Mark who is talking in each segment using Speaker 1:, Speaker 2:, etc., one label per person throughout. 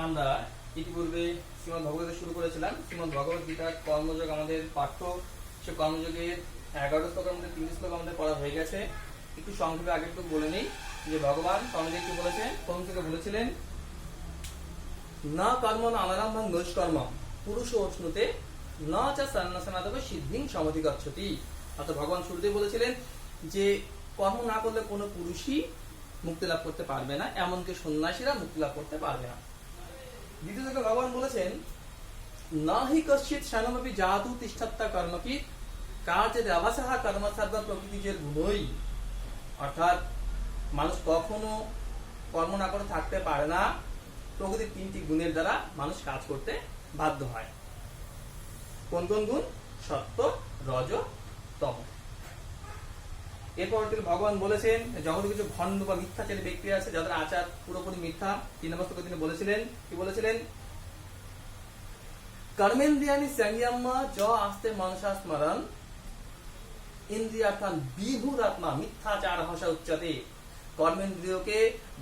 Speaker 1: আমরা ইতিপূর্বে শ্রীমদ্ ভগবদ্গীতা শুরু করেছিলাম। শ্রীমদ্ ভগবদ্গীতার কর্মযোগ আমাদের পাঠ্য, সে কর্মযোগের 11 শ্লোকের মধ্যে 3 শ্লোক আমাদের পড়া হয়ে গেছে। একটু সংক্ষেপে আগে একটু বলে নেই যে ভগবান কর্মযোগ কি বলেছেন। প্রথম থেকে বলেছিলেন না কর্ম না অনারম্ভং নৈষ্কর্ম পুরুষ অশ্নুতে না চা সন্ন্যাসনাদব সিদ্ধিং সমধিগচ্ছতি। অর্থাৎ ভগবান শুরুতে বলেছিলেন যে কর্ম না করলে কোনো পুরুষই মুক্তি লাভ করতে পারবে না, এমনকি সন্ন্যাসীরা মুক্তি লাভ করতে পারবে না। দ্বিতীয় থেকে ভগবান বলেছেন না হি কশ্চিৎ স্বয়ংমপি জাতু তিষ্ঠত্তা কর্মকিত কার্যে দেবাসহ কর্ম সর্ব প্রকৃতিজের গুণই। অর্থাৎ মানুষ কখনো কর্ম না করে থাকতে পারে না, প্রকৃতির 3টি গুণের দ্বারা মানুষ কাজ করতে বাধ্য হয়। কোন কোন গুণ? সত্য, রজ, তম। এরপর ভগবান বলেছেন যখন কিছু ভণ্ড বা মিথ্যাচারী ব্যক্তি আছে যাদের আচার পুরোপুরি মিথ্যা, 3 নম্বর শ্লোকে তিনি বলেছিলেন কি বলেছিলেন কর্মেন্দ্রিয়ানি সংযম য আস্তে মনসা স্মরণ ইন্দ্রিয়ার্থান বিভূরাত্মা মিথ্যাচার ভাষা উচ্চতে। কর্মেন্দ্রিয়কে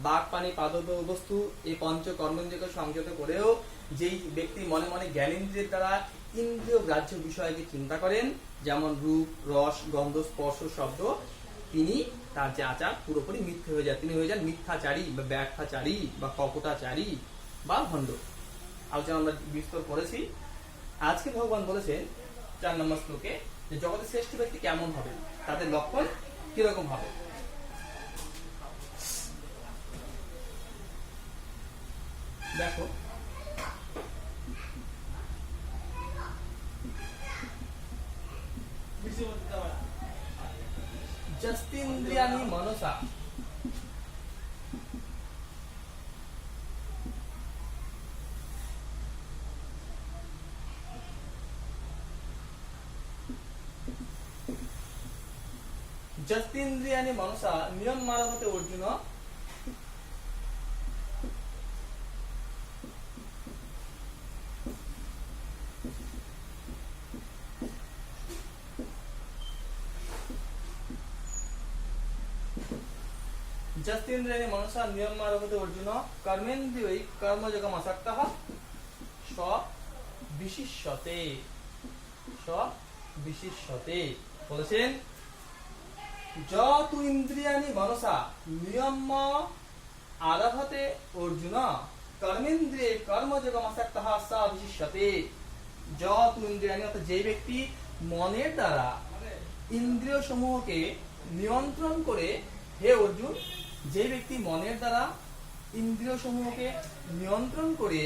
Speaker 1: বাক পানি পাদব বস্তু এই পঞ্চ কর্মেন্দ্রিয়কে সংযত করেও যেই ব্যক্তি মনে মনে জ্ঞানেন্দ্রিয়ের দ্বারা ইন্দ্রিয় গ্রাহ্য বিষয়কে চিন্তা করেন, যেমন রূপ, রস, গন্ধ, স্পর্শ, শব্দ, তিনি তার যে আচার পুরোপুরি মিথ্যে হয়ে যায়, তিনি হয়ে যান মিথ্যাচারী বা ব্যাখ্যাচারী বা কপটাচারী বা ভণ্ড। আলোচনা আমরা বিস্তর করেছি। আজকে ভগবান বলেছেন 4 নম্বর শ্লোকে যে জগতের শ্রেষ্ঠ ব্যক্তি কেমন হবে, তাদের লক্ষণ কিরকম হবে। দেখো যস্তিন্দ্রিয়ানি মনসা যস্তিন্দ্রিয়ানি মনসা নিয়ম মানবতে অর্জুন যস্তিন্দ্রিয়ানি মনসা নিয়ম মানবতে অর্জুন কর্মেন্দ্রিয়ৈ কর্মযোগম আসক্তঃ স্ববিশিষ্যতে। স্ববিশিষ্যতে বলেছেন যত ইন্দ্রিয়ানি মনসা নিয়ম আরভতে অর্জুন কর্মেন্দ্রিয়ে কর্মযোগম আসক্তঃ স্ববিশিষ্যতে। যত ইন্দ্রিয়ানি অর্থাৎ যে ব্যক্তি মনের দ্বারা ইন্দ্রিয় সমূহকে নিয়ন্ত্রণ করে, হে অর্জুন, যে ব্যক্তি মনের দ্বারা ইন্দ্রিয় সমূহকে নিয়ন্ত্রণ করে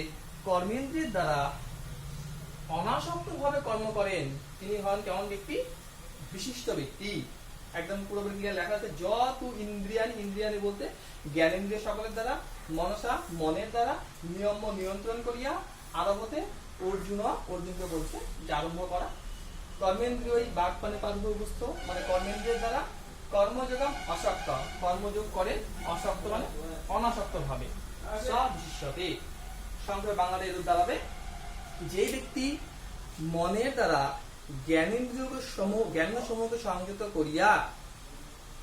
Speaker 1: কর্মেন্দ্রিয়ের দ্বারা অনাসক্ত ভাবে কর্ম করেন, তিনি হন কেমন ব্যক্তি? বিশিষ্ট ব্যক্তি। একদম পুরোপুরি ক্লিয়ার লেখা আছে যত ইন্দ্রিয়ানি, ইন্দ্রিয়ানি বলতে জ্ঞানেন্দ্রিয় সকলের দ্বারা, মনসা মনের দ্বারা, নিয়ম নিয়ন্ত্রণ করিয়া, আরভতে অর্জুন, অর্জুনকে বলছে যে আরম্ভ করা, কর্মেন্দ্রিয় বাক পানে পাদবস্থ মানে কর্মেন্দ্রিয়ের দ্বারা, কর্মযোগম আসক্ত কর্মযোগ করে, আসক্ত মানে অনাসক্ত ভাবে, স্ববিশিষ্যতে সংক্ষেপে বাংলাতে এরূপ দাঁড়াবে যে ব্যক্তি মনের দ্বারা জ্ঞান সমূহকে সংযত করিয়া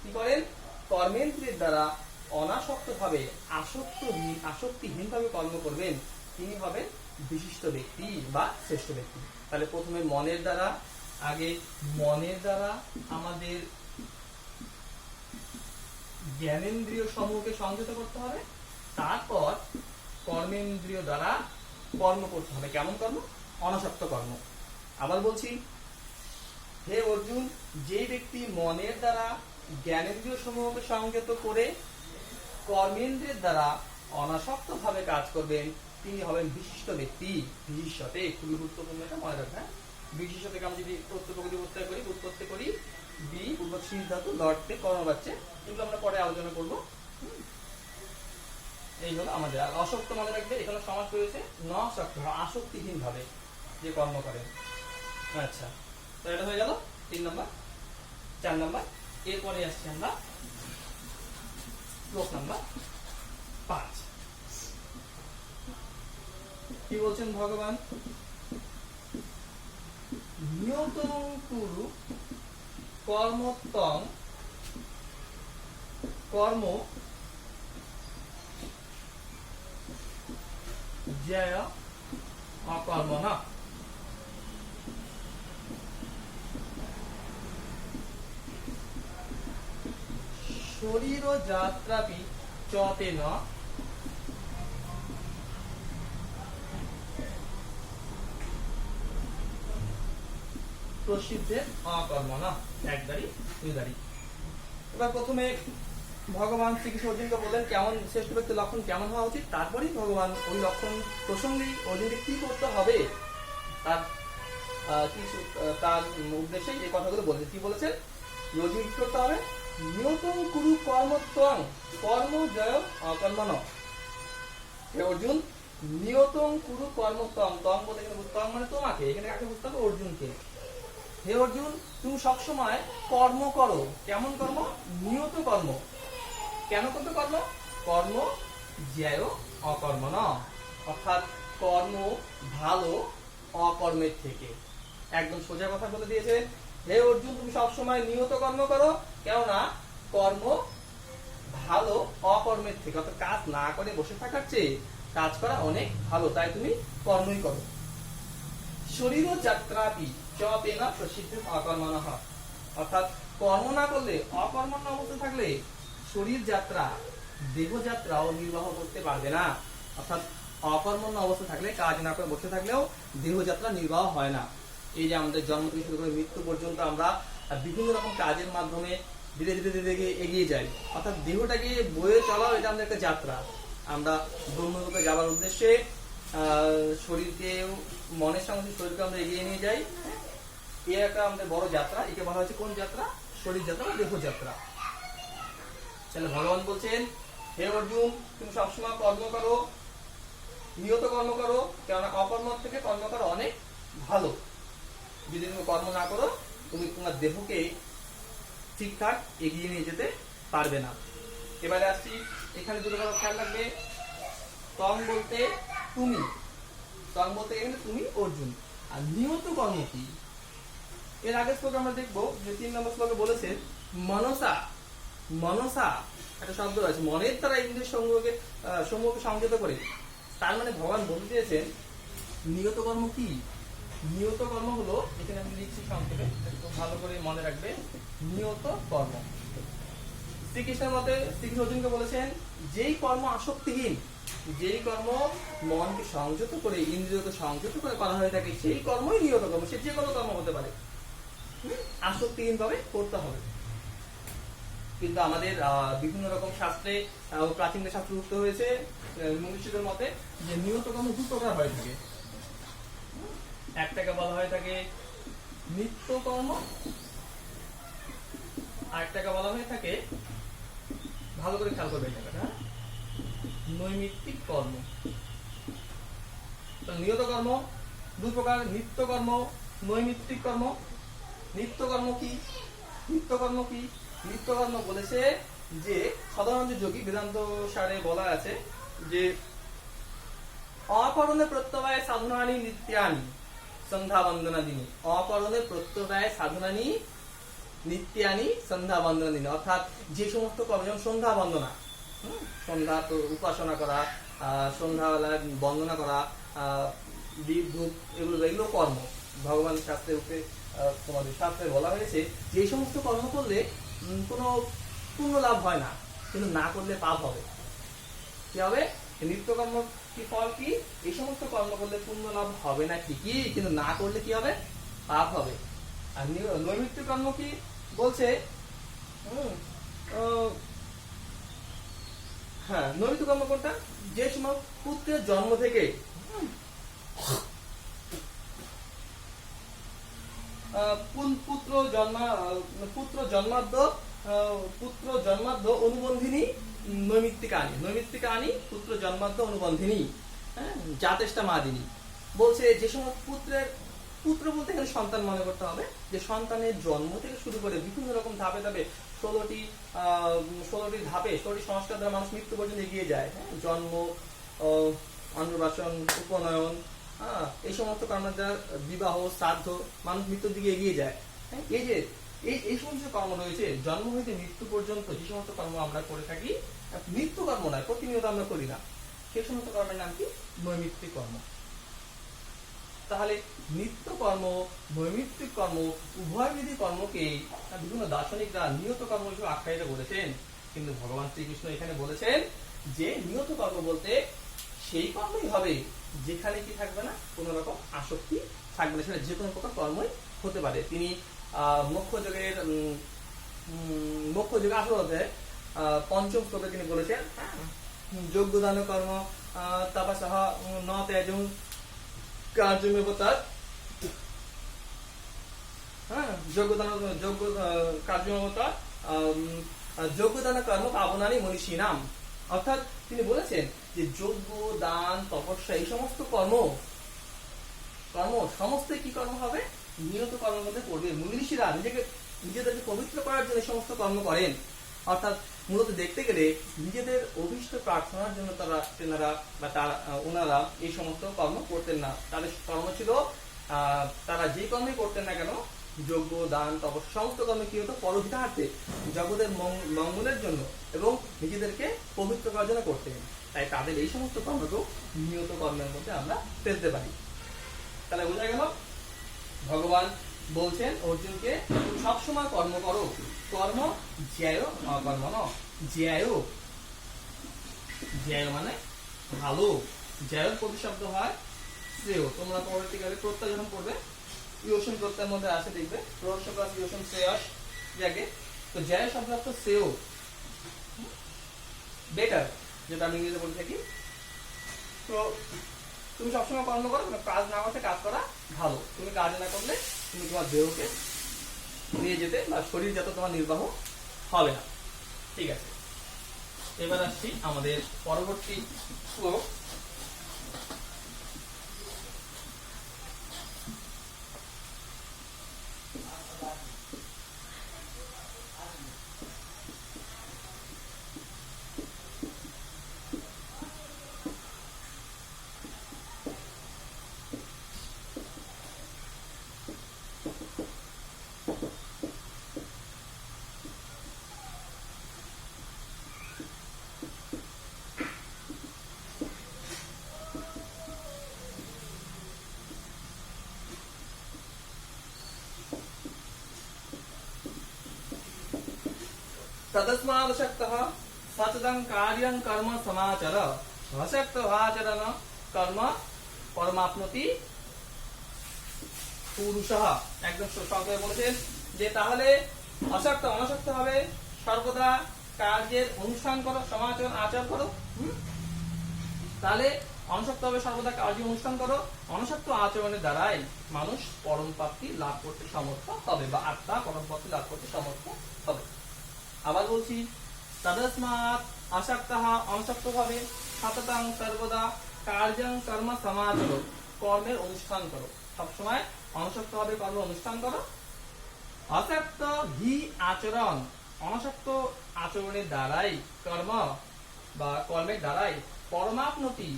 Speaker 1: কি করেন? কর্মেন্দ্রিয়ের দ্বারা অনাসক্ত ভাবে আসক্তিহীন ভাবে কর্ম করবেন, তিনি হবেন বিশিষ্ট ব্যক্তি বা শ্রেষ্ঠ ব্যক্তি। তাহলে প্রথমে মনের দ্বারা, আগে মনের দ্বারা আমাদের জ্ঞানেন্দ্রিয় সমূহকে সংযত করতে হবে, তারপর কর্মেন্দ্রিয় দ্বারা কর্ম করতে হবে। কেমন কর্ম? অনাসক্ত কর্ম। আবার বলছি, হে অর্জুন, যে ব্যক্তি মনের দ্বারা জ্ঞানেন্দ্রিয় সমূহকে সংযত করে কর্মেন্দ্রিয়ের দ্বারা অনাসক্ত ভাবে কাজ করবেন, তিনি হবেন বিশিষ্ট ব্যক্তি। বিশিষ্টতে খুবই গুরুত্বপূর্ণ, এটা মনে রাখবেন। বিশিষ্ট থেকে আমি যদি প্রত্যয় উৎপত্তি করি বি পূর্বক শীষ ধাতু লড়তে কর্ম পাচ্ছে, এগুলো আমরা পরে আলোচনা করবো। এই হলো আমাদের। আর অসক্ত মনে রাখবে, এখানে সমাজ রয়েছে নসক্ত, আসক্তিহীন ভাবে যে কর্ম করেন। আচ্ছা, তো এটা হয়ে গেল 3 নম্বর। 4 নম্বর এরপরে আসছি আমরা শ্লোক নাম্বার 5। কি বলছেন ভগবান? নিয়তং কুরু কর্মত্বং কর্ম জ্যায় অকর্মণ। শরীর যাত্রাপি চ তেন প্রসিদ্ধের অকর্মণ। এক দাড়ি দুই দাড়ি। এবার প্রথমে ভগবান শ্রীকৃষ্ণ অর্জুনকে বললেন কেমন শ্রেষ্ঠ ব্যক্তির লক্ষণ কেমন হওয়া উচিত, তারপরেই ভগবান ওই লক্ষণ প্রসঙ্গে অর্জুনকে কি করতে হবে তার তার উদ্দেশ্যে এই কথাগুলো বলছেন। কি বলেছেন? অর্জুন কি করতে হবে? নিয়তং কুরু কর্মত্বং কর্ম জয় অকর্মণ। হে অর্জুন, নিয়তং কুরু কর্মত্বং, তং বলতে এখানে তং মানে তোমাকে, এখানে কাকে বুঝতে হবে? অর্জুনকে। হে অর্জুন, তুমি সবসময় কর্ম করো। কেমন কর্ম? নিয়ত কর্ম। কেন করতে কর্ম? কর্ম জ্যায় অকর্মণ, অর্থাৎ কর্ম ভালো অকর্মের থেকে। একদম সোজা কথা বলে দিয়েছে। হে অর্জুন, তুমি সবসময় নিয়ত কর্ম করো, কেননা কর্ম ভালো অকর্মের থেকে। অর্থাৎ কাজ না করে বসে থাকার চেয়ে কাজ করা অনেক ভালো, তাই তুমি কর্মই করো। শরীর যাত্রাপি চ তেন প্রসিদ্ধ অকর্মণ। অর্থাৎ কর্ম না করলে, অকর্মণ অবস্থা থাকলে শরীর যাত্রা দেহ যাত্রাও নির্বাহ করতে পারবে না। অর্থাৎ অকর্মণ্য অবস্থা থাকলে, কাজ না করে বসে থাকলেও দেহ যাত্রা নির্বাহ হয় না। এই যে আমাদের জন্ম থেকে শুরু করে মৃত্যু পর্যন্ত আমরা বিভিন্ন রকম কাজের মাধ্যমে ধীরে ধীরে ধীরে এগিয়ে যাই। অর্থাৎ দেহটাকে বয়ে চলাও এটা আমাদের একটা যাত্রা। আমরা ব্রহ্মলোকে যাওয়ার উদ্দেশ্যে শরীরকে, মনের সঙ্গে শরীরকে আমরা এগিয়ে নিয়ে যাই। এর একটা আমাদের বড় যাত্রা। একে বলা হচ্ছে কোন যাত্রা? শরীর যাত্রা বা দেহ যাত্রা। তাহলে ভগবান বলছেন, হে অর্জুন, তুমি সবসময় কর্ম করো, নিয়ত কর্ম করো, কেননা অকর্ম থেকে কর্ম করা অনেক ভালো। যদি তুমি কর্ম না করো, তুমি তোমার দেহকে ঠিকঠাক এগিয়ে নিয়ে যেতে পারবে না। এবারে আসছি, এখানে দুটো কথা খেয়াল রাখবে। তং বলতে তুমি, তং বলতে এখানে তুমি অর্জুন। আর নিয়ত কর্ম কি? এর আগের শ্লোকে আমরা দেখবো যে 3 নম্বর শ্লোকে বলেছে মনসা। মনসা একটা শব্দ আছে, মনের দ্বারা ইন্দ্রিয় সমূহকে সংযত করে। তার মানে ভগবান বলতে চেয়েছেন নিয়ত কর্ম কি? নিয়ত কর্ম হলো, এখানে আমি লিখছি সংক্ষেপে, একটু ভালো করে মনে রাখবে। নিয়ত কর্ম শ্রীকৃষ্ণের মতে, শ্রীকৃষ্ণ অর্জুনকে বলেছেন যেই কর্ম আসক্তিহীন, যেই কর্ম মনকে সংযত করে, ইন্দ্রিয়কে সংযত করে করা হয়ে থাকে, সেই কর্মই নিয়ত কর্ম। সে যে কোনো কর্ম হতে পারে, আসক্তিহীন ভাবে করতে হবে। কিন্তু আমাদের বিভিন্ন রকম শাস্ত্রে, প্রাচীন শাস্ত্রে উক্ত হয়েছে মনীষীদের মতে যে নিয়ত কর্ম 2 প্রকার হয়ে থাকে। একটাকে বলা হয়ে থাকে নিত্য কর্ম, আর একটাকে বলা হয়ে থাকে, ভালো করে খেয়াল করবে জায়গাটা, নৈমিত্তিক কর্ম। নিয়ত কর্ম 2 প্রকার, নিত্য কর্ম, নৈমিত্তিক কর্ম। নিত্য কর্ম কি? নিত্য কর্ম কি? নিত্য কর্ম বলেছে যে সাধারণত যোগী বেদান্ত সারে বলা আছে যে অকরণে প্রত্যবায় সাধনানি নিত্যানি সন্ধ্যা বন্দনাদিনী। অকরণে প্রত্যবায় সাধনানি নিত্যানি সন্ধ্যা বন্দনাদিনী, অর্থাৎ যে সমস্ত কর্ম, যেমন সন্ধ্যা বন্দনা, সন্ধ্যা তো উপাসনা করা, সন্ধ্যাবেলা বন্দনা করা, দীপ ধূপ, এগুলো কর্ম। ভগবান শাস্ত্রে তোমাদের শাস্ত্রে বলা হয়েছে যে এই সমস্ত কর্ম করলে কোনো পুণ্য লাভ হয় না, কিন্তু না করলে পাপ হবে। কি হবে? নিত্যকর্ম কি ফল কি? এই সমস্ত কর্ম করলে পুণ্য লাভ হবে না ঠিকই, কিন্তু না করলে কি হবে? পাপ হবে। আর নৈমিত্য কর্ম কি বলছে? হ্যাঁ, নৈমিত্য কর্ম কোনটা? যে সময় পুত্রের জন্ম থেকে পুত্র জন্মাদ্য অনুবন্ধিনী নৈমিত্তিকানি। নৈমিত্তিকানি পুত্র জন্মাদ্য অনুবন্ধিনী, জাতেষ্টা মাদিনী। বলছে যে সময় পুত্র বলতে এখানে সন্তান মনে করতে হবে, যে সন্তানের জন্ম থেকে শুরু করে বিভিন্ন রকম ধাপে ধাপে 16টি ধাপে, 16টি সংস্কার দ্বারা মানুষ মৃত্যু পর্যন্ত এগিয়ে যায়। জন্ম, অন্নপ্রাশন, উপনয়ন, এই সমস্ত কর্মের দ্বারা বিবাহ, শ্রাদ্ধ, মানুষ মৃত্যুর দিকে এগিয়ে যায়। এই যে এই সমস্ত কর্ম রয়েছে, জন্ম হইতে মৃত্যু পর্যন্ত যে সমস্ত কর্ম আমরা করে থাকি, মৃত্যু কর্ম নয়, প্রতিনিয়ত আমরা করি না। সেই সমস্ত কর্মের নাম কি? নৈমিত্তিক কর্ম। তাহলে নিত্য কর্ম, নৈমিত্তিক কর্ম উভয় বিধি কর্মকে বিভিন্ন দার্শনিকরা নিয়ত কর্ম হিসেবে আখ্যায়িত করেছেন। কিন্তু ভগবান শ্রীকৃষ্ণ এখানে বলেছেন যে নিয়ত কর্ম বলতে সেই কর্মই হবে যেখানে কি থাকবে না, কোন রকম আসক্তি থাকবে না, সেটা যে কোনো প্রকার কর্মই হতে পারে। তিনি মোক্ষ যোগে 18 অধ্যায়ে 5ম শ্লোকে তিনি বলেছেন যোগ্য দান কর্ম তপসঃ ন ত্যাজং কার্যমেব তৎ। যোগ্যদান কর্ম পাবনানি মনীষীণাম। অর্থাৎ তিনি বলেছেন যে যোগ্য দান তপস্যা এই সমস্ত কর্ম সমস্ত কি কর্ম হবে? নিয়ত কর্মের মধ্যে পড়বে। মুনি ঋষিরা নিজেদেরকে পবিত্র করার জন্য সমস্ত কর্ম করেন। অর্থাৎ মূলত দেখতে গেলে নিজেদের অভীষ্ট প্রার্থনার জন্য ওনারা এই সমস্ত কর্ম করতেন না। তাদের কর্ম ছিল তারা যে কর্মই করতেন না কেন, যজ্ঞ দান তপস্যা সমস্ত কর্মে কি হতো? পরহিতার্থে, জগতের মঙ্গলের জন্য এবং নিজেদেরকে পবিত্র করার জন্য করতেন। তাই তাদের এই সমস্ত কর্মকেও নিয়ত কর্মের মধ্যে আমরা ফেলতে পারি। তাহলে বোঝা গেল ভগবান বলছেন অর্জুনকে সবসময় কর্ম করো, কর্ম জ্যায় অকর্ম ন। জ্যায় মানে ভালো, জ্যায়ের প্রতিশব্দ হয় শ্রেয়। তোমরা পরবর্তীকালে প্রত্যয় যখন পড়বে ইয়োশন প্রত্যয়ের মধ্যে আসে দেখবে রহস্য প্লাস ইয়োশন শ্রেয়স জাগে। তো জ্যায় শব্দ অর্থ শ্রেয়, বেটার, যেটা আমি ইংরেজিতে বলে থাকি। তো তুমি সবসময় কর্ম করো, কাজ না করতে কাজ করা ভালো। তুমি কাজ না করলে তুমি তোমার দেহকে নিয়ে যেতে বা শরীর যত তোমার নির্বাহ হবে না। ঠিক আছে, এবার আসছি আমাদের পরবর্তী শ্লোক। तदस्मादशक्तः सततं कार्यं कर्म समाचर अशक्तवाचरन कर्म परमाप्नोति পুরুষः। একদম সংক্ষেপে বলেছেন যে তাহলে অনাসক্ত হবে, সর্বদা কার্যের অনুষ্ঠান করো, সমাচরণ আচার করো। তাহলে অনাসক্ত হবে, সর্বদা কার্যের অনুষ্ঠান করো। অনাসক্ত আচরণের দ্বারাই মানুষ পরম প্রাপ্তি লাভ করতে সমর্থ হবে বা আত্মা পরম প্রাপ্তি লাভ করতে সমর্থ হবে। আবার বলছি তদস্মাৎ আসক্তः অনাসক্ত হবে, সততং সর্বদা কার্যং কর্ম সমাচরো কর্মের অনুষ্ঠান করো। সবসময় অনাসক্ত হবে, কর্ম অনুষ্ঠান করো। আসক্ত হি আচরণ, অনাসক্ত আচরণের দ্বারাই কর্ম বা কর্মের দ্বারাই পরমাপ্নতি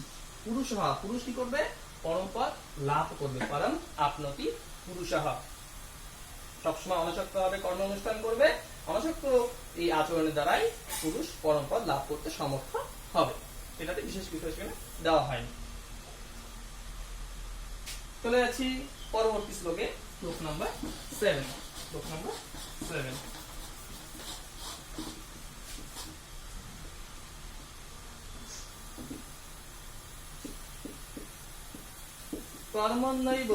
Speaker 1: পুরুষঃ, পুরুষ কি করবে? পরমপদ লাভ করবে। পরম আপনতি পুরুষঃ। সবসময় অনাসক্ত হবে, কর্ম অনুষ্ঠান করবে। অনাসক্ত এই আচরণের দ্বারাই পুরুষ পরমপদ লাভ করতে সমর্থ হবে। এটাতে বিশেষ কিছু এখানে দেওয়া হয়নি। চলে যাচ্ছি পরবর্তী শ্লোকে, শ্লোক নাম্বার 7। কর্মণ্যৈব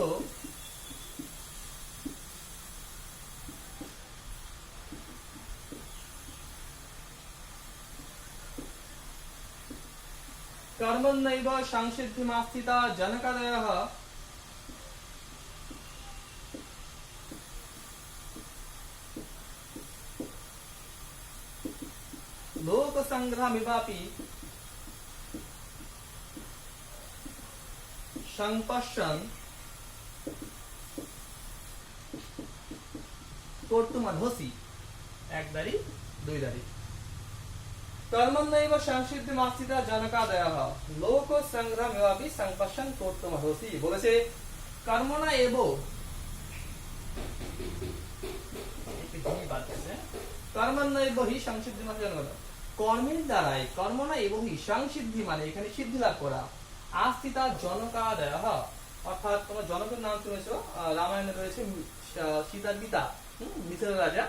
Speaker 1: कर्मण्यैव संसिद्धिमास्थिता जनकादयः लोकसंग्रहमिवापि संपश्यन् कर्तुमर्हसि। एक दारी दुई दारी। कर्मण्यैव संसिद्धिमास्थिता जनकादयः लोकसंग्रहमिवापि संपश्यन् कर्तुमर्हसि। বলেছে কর্মনা এব, কর্মণ্যৈব হি সংসিদ্ধিমাস্তিতা, কর্মের দ্বারাই, কর্ম না এবং সংসিদ্ধি মানে এখানে সিদ্ধি লাভ করা, আস্থিতা জনকাদয়, অর্থাৎ তোমার জনকের নাম শুনেছো, রামায়ণে রয়েছে সীতার পিতা, মিথিলা রাজা,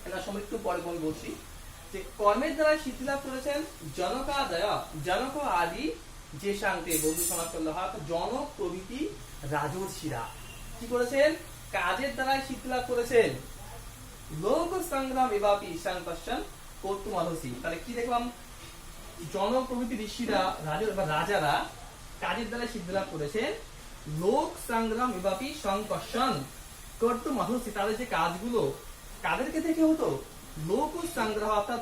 Speaker 1: এনার সময় একটু পরে বলছি যে কর্মের দ্বারা সিদ্ধি লাভ করেছেন জনকাদয়, জনক আদি যে শান্তি বন্ধু সমাজ করলো, জনক প্রভৃতি রাজর্ষিরা কি করেছেন, কাজের দ্বারা সিদ্ধি লাভ করেছেন। লোক সংগ্রাম এবাপি ঈশান পশ্চান কর্তুমালসী, তাহলে কি দেখলাম, জনক প্রভৃতি ঋষিরা রাজারা কাজের দ্বারা সিদ্ধি লাভ করেছেন। লোক সংগ্রাম এবাপি সংকর্ষণ কর্তুমালসী, তাদের যে কাজগুলো কাদেরকে থেকে হতো, লোক সংগ্রহ অর্থাৎ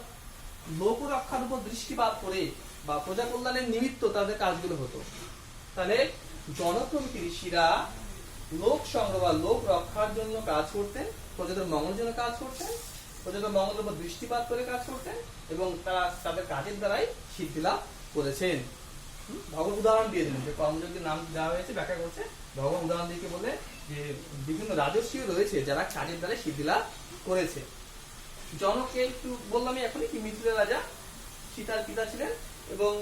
Speaker 1: লোক রক্ষার উপর দৃষ্টিপাত করে বা প্রজা কল্যাণের নিমিত্ত তাদের কাজগুলো হতো। তাহলে জনক প্রভৃতি ঋষিরা লোক সংগ্রহ বা লোক রক্ষার জন্য কাজ করতেন, প্রজাদের মঙ্গলের জন্য কাজ করতেন, প্রজাদের মঙ্গলের উপর দৃষ্টিপাত করে কাজ করতেন এবং তারা তাদের কাজের দ্বারাই সিদ্ধি লাভ করেছেন। ভগবান উদাহরণ দিয়ে দিলেন, যে কর্মযোগের নাম দেওয়া হয়েছে ব্যাখ্যা করছে, ভগবান উদাহরণ দিয়ে বলে যে বিভিন্ন রাজস্বীয় রয়েছে যারা কাজের দ্বারা সিদ্ধি লাভ করেছে। জনককে একটু বললাম এখনই কি মিথিলা রাজা সীতার পিতা ছিলেন, এবং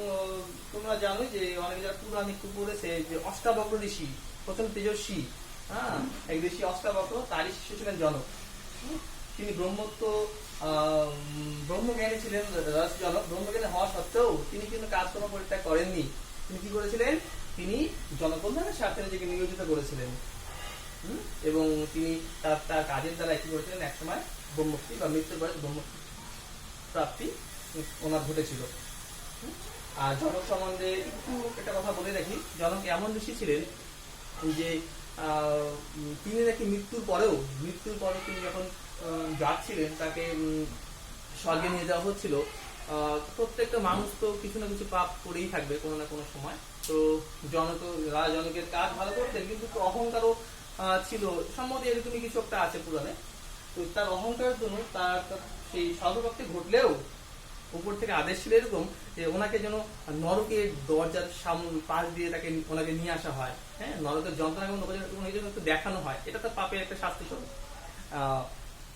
Speaker 1: তোমরা জানো যে অনেক যারা পুরাণ একটু পড়েছে যে অষ্টাবক্র ঋষি প্রথম তেজস্বী, এক ঋষি অষ্টাবক্র, তারই শিষ্য ছিলেন জনক। তিনি ব্রহ্মত্ব ব্রহ্মজ্ঞানী ছিলেন জনক, ব্রহ্মজ্ঞানী হওয়া সত্ত্বেও তিনি কিন্তু কাজকর্ম পরিত্যাগ করেননি। তিনি কি করেছিলেন, তিনি জনকল্যাণের স্বার্থে নিজেকে নিয়োজিত করেছিলেন এবং তিনি তার কাজের দ্বারা কি করেছিলেন, একসময় ব্রহ্মুক্তি বা মৃত্যুর পরে ব্রহ্মুক্তি প্রাপ্তি ওনার ঘটেছিল। আর জনক সম্বন্ধে একটু একটা কথা বলে রাখি, জনক এমন ঋষি ছিলেন যে তিনি নাকি মৃত্যুর পরেও তিনি যখন যাচ্ছিলেন, তাকে স্বর্গে নিয়ে যাওয়া হচ্ছিল। প্রত্যেকটা মানুষ তো কিছু না কিছু পাপ করেই থাকবে কোনো না কোনো সময়। তো জনকের কাজ ভালো করতেন, কিন্তু অহংকারও ছিল, সম্বন্ধে এরকমই কিছু একটা আছে পুরাণে। তো তার অহংকারের জন্য তার সেই সর্বপক্ষে ঘটলেও উপর থেকে আদেশ ছিল এরকম যে ওনাকে যেন নরকের দরজার পাশ দিয়ে ওনাকে নিয়ে আসা হয়, হ্যাঁ, নরকের যন্ত্রণা একটু দেখানো হয়, এটা তো পাপের একটা শাস্তি স্বরূপ।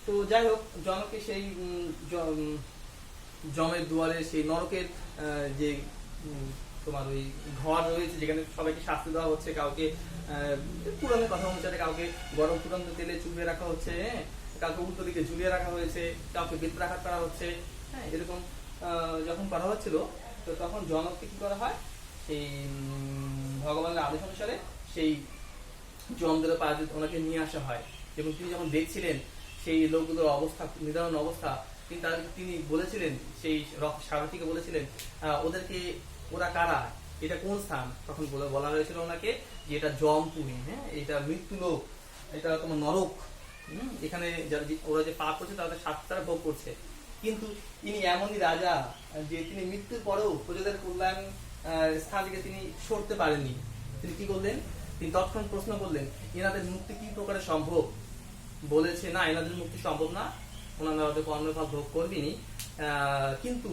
Speaker 1: তো যাই হোক, জনকে সেই জমের দুয়ারে সেই নরকের যে তোমার ওই ঘর রয়েছে যেখানে সবাইকে শাস্তি দেওয়া হচ্ছে, কাউকে পুরানের কথা অনুসারে কাউকে গরম ফুটন্ত তেলে চুবিয়ে রাখা হচ্ছে, কাউকে উল্টো দিকে ঝুলিয়ে রাখা হয়েছে, কাউকে বেত্রাঘাত করা হচ্ছে, হ্যাঁ, এরকম যখন করা হচ্ছিল, তো তখন জনককে কি করা হয়, সেই ভগবানের আদেশ অনুসারে সেই জমদের পাশে ওনাকে নিয়ে আসা হয়। এবং তিনি যখন দেখছিলেন সেই লোকগুলোর অবস্থা, নিদারুণ অবস্থা, তিনি বলেছিলেন, সেই সারথীকে বলেছিলেন ওরা কারা, এটা কোন স্থান, তখন বলা হয়েছিল ওনাকে যে এটা জমপুরী, হ্যাঁ, এটা মৃত্যু লোক, এটা তোমার নরক, এখানে ওরা যে পাপ করছে তাদের শাস্তি তারা ভোগ করছে। কিন্তু ইনি এমনই রাজা যে তিনি মৃত্যুর পরেও প্রজাদের কল্যাণ স্থান থেকে তিনি সরতে পারেননি। তিনি কি করলেন, তিনি তৎক্ষণাৎ প্রশ্ন করলেন, এনাদের মুক্তি কি প্রকারে সম্ভব? বলেছে না, এনাদের মুক্তি সম্ভব না, ওনারা ওদের কর্মের ফল ভোগ করবেনি, কিন্তু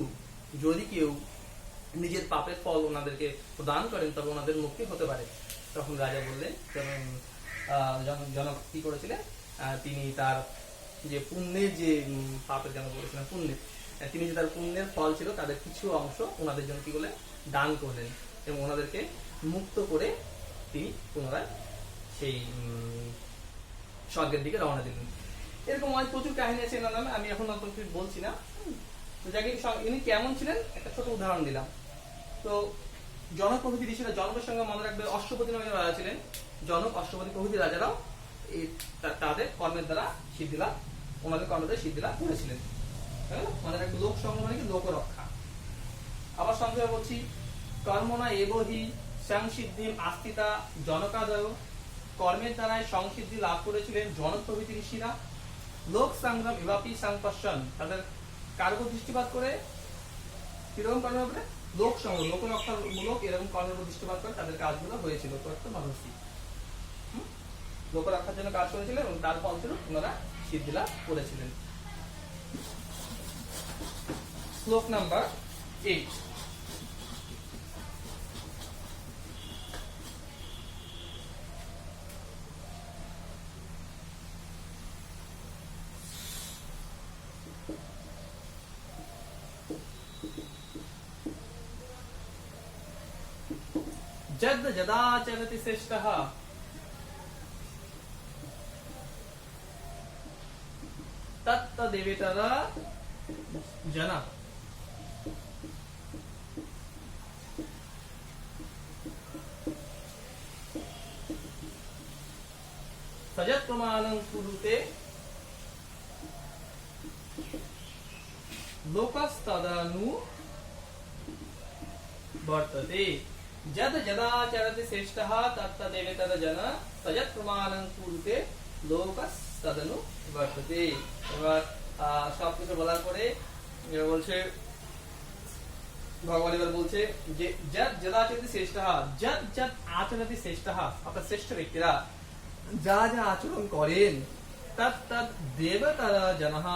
Speaker 1: যদি কেউ নিজের পাপের ফল ওনাদেরকে প্রদান করেন তবে ওনাদের মুক্তি হতে পারে। তখন রাজা বললেন, জনক কি করেছিলেন, তিনি তার যে পুণ্যের যে পাপের জন্য বলেছিলেন পুণ্যের, তিনি যে তার পুণ্যের ফল ছিল তাদের কিছু অংশ ওনাদের জন্য কি করলেন, দান করলেন এবং ওনাদেরকে মুক্ত করে তিনি পুনরায় সেই স্বর্গের দিকে রওনা দিলেন। এরকম অনেক প্রচুর কাহিনী আছে এনার নামে, আমি এখন অত কিছু বলছি না। তো যাকে ইনি কেমন ছিলেন একটা ছোট উদাহরণ দিলাম। তো জনক প্রভৃতি ঋষিরা, জনকের সঙ্গে মনে রাখবে অশ্বপতি নামে রাজা ছিলেন, জনক অশ্বপতি প্রভৃতি রাজারাও তাদের কর্মের দ্বারা সিদ্ধি লাভ, ওনাদের কর্মের দ্বারা সিদ্ধি লাভ করেছিলেন। মনে রাখবে লোক সংগ্রহ মানে কি, লোক রক্ষা। আবার সংক্ষেপে বলছি, কর্মনা এবহি সংসিদ্ধি আস্থিতা জনকাদয়, কর্মের দ্বারাই সংসিদ্ধি লাভ করেছিলেন জনক প্রভৃতি ঋষিরা। লোক সংগ্রাম এবাপি সংপর্ষণ, তাদের কার উপর দৃষ্টিপাত করে, কিরকম কর্ম হবে, লোক সংগ্রহ, লোক রক্ষার মূলক এরকম কর্মের উপর দৃষ্টিপাত করে তাদের কাজগুলো হয়েছিল। তো একটা মানুষই লোক রক্ষার জন্য কাজ করেছিলেন এবং তার ফল ছিল ওনারা সিদ্ধি লাভ করেছিলেন। শ্লোক নাম্বার 8। যদ যদা চরতি শ্রেষ্ঠঃ তত্তদেবেতর জনা। সযৎ প্রমাণং কুরুতে লোকস্তদানু বর্ততে। যদ যদা চরতি শ্রেষ্ঠঃ তত্তদেবেতর জনা সযৎ প্রমাণং কুরুতে লোকস্তদানু বর্ততে। এবার সবকিছু বলার পরে এবার বলছে ভগবান এবার বলছে যে যদ যদা চরতি শ্রেষ্ঠঃ, যদ যদ আচরতি শ্রেষ্ঠঃ, অর্থাৎ শ্রেষ্ঠ ব্যক্তিরা যা যা আচরণ করেন, তৎ তৎ দেবতারা জনঃ,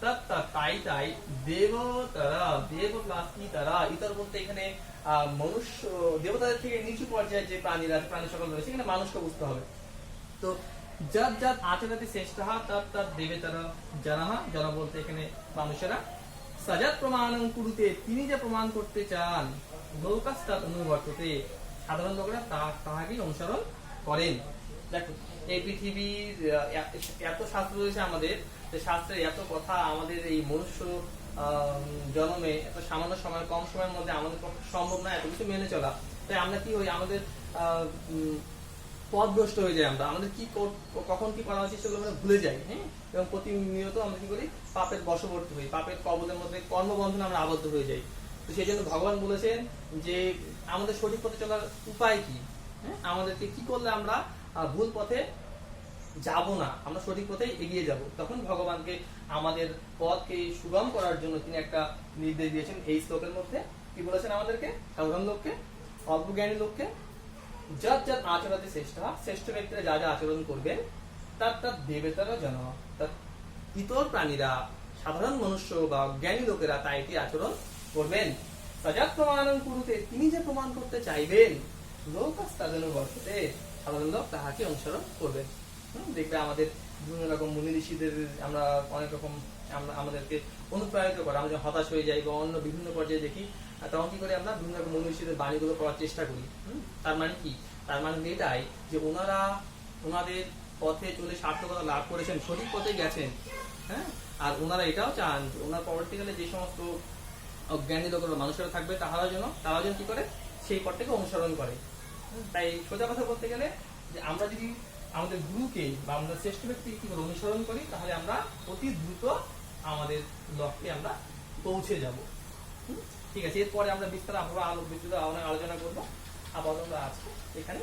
Speaker 1: তৎ তৎ তাই তাই দেবতারা, দেব প্লাস ইতরা, ইতর বলতে এখানে মনুষ্য দেবতাদের থেকে নিচু পর্যায়ে যে প্রাণীরা প্রাণী সকল রয়েছে এখানে মানুষকে বুঝতে হবে। তো যদ যদ আচরতি শ্রেষ্ঠঃ তৎ তৎ দেবতারা জনঃ, জন বলতে এখানে মানুষেরা, সযৎ প্রমাণং কুরুতে, তিনি যে প্রমাণ করতে চান, লোকস্তৎ অনুবর্ততে, সাধারণ লোকেরা তাহাকেই অনুসরণ করেন। দেখো এই পৃথিবীর এত শাস্ত্র রয়েছে আমাদের, যে শাস্ত্রের এত কথা আমাদের এই মনুষ্য জন্মে এত সামান্য সময়, কম সময়ের মধ্যে আমাদের পক্ষে সম্ভব না এত কিছু মেনে চলা। তাই আমরা কি হই, আমাদের পথভ্রষ্ট হয়ে যায়, আমরা আমাদের কি কখন কি করা উচিত সেগুলো আমরা ভুলে যাই। হ্যাঁ, এবং প্রতিনিয়ত আমরা কি করি, পাপের বশবর্তী হই, পাপের কবলের মধ্যে কর্মবন্ধনে আমরা আবদ্ধ হয়ে যাই। তো সেই জন্য ভগবান বলেছেন যে আমাদের সঠিক পথে চলার উপায় কি, হ্যাঁ, আমাদেরকে কি করলে আমরা ভুল পথে যাব না, আমরা সঠিক পথে এগিয়ে যাব। তখন ভগবানকে আমাদের পথকে সুগম করার জন্য তিনি একটা নির্দেশ দিয়েছেন এই শ্লোকের মধ্যে। কি বলেছেন আমাদেরকে, সাধারণ লোককে, অল্প জ্ঞানী লোককে, যদ যদ আচরতি শ্রেষ্ঠ, শ্রেষ্ঠ ব্যক্তিরা যা যা আচরণ করবেন, তৎ তৎ দেবতারা জন, ইতর প্রাণীরা সাধারণ মনুষ্য বা জ্ঞানী লোকেরা তাইটি আচরণ করবেন। সযৎ প্রমাণং কুরুতে, তিনি যে প্রমাণ করতে চাইবেন, লোকস্তদানু বর্ততে, সাধারণ লোক তাহাকে অনুসরণ করবেন। দেখবে আমাদের বিভিন্ন রকম মুনি ঋষিদের আমরা অনেক রকম আমাদেরকে অনুপ্রাণিত করে, আমরা যখন হতাশ হয়ে যাই বা অন্য বিভিন্ন পর্যায়ে দেখি, তখন কি করে আমরা বিভিন্ন রকম মুনি ঋষিদের বাণীগুলো পড়ার চেষ্টা করি। তার মানে কি, তার মানে এটাই যে ওনারা ওনাদের পথে চলে সার্থকতা লাভ করেছেন, সঠিক পথে গেছেন। হ্যাঁ, আর ওনারা এটাও চান যে ওনার পরবর্তীকালে যে সমস্ত অজ্ঞানী লোকেরা মানুষেরা থাকবে তারা যেন কি করে সেই পথটাকে অনুসরণ করে। তাই সোজা কথা বলতে গেলে যে আমরা যদি আমাদের গুরুকে বা আমাদের শ্রেষ্ঠ ব্যক্তিকে কি করে অনুসরণ করি, তাহলে আমরা অতি দ্রুত আমাদের লক্ষ্যে আমরা পৌঁছে যাব। ঠিক আছে, এরপরে আমরা বিস্তারিত আলোচনা করবো। আপাতত আজকে এখানে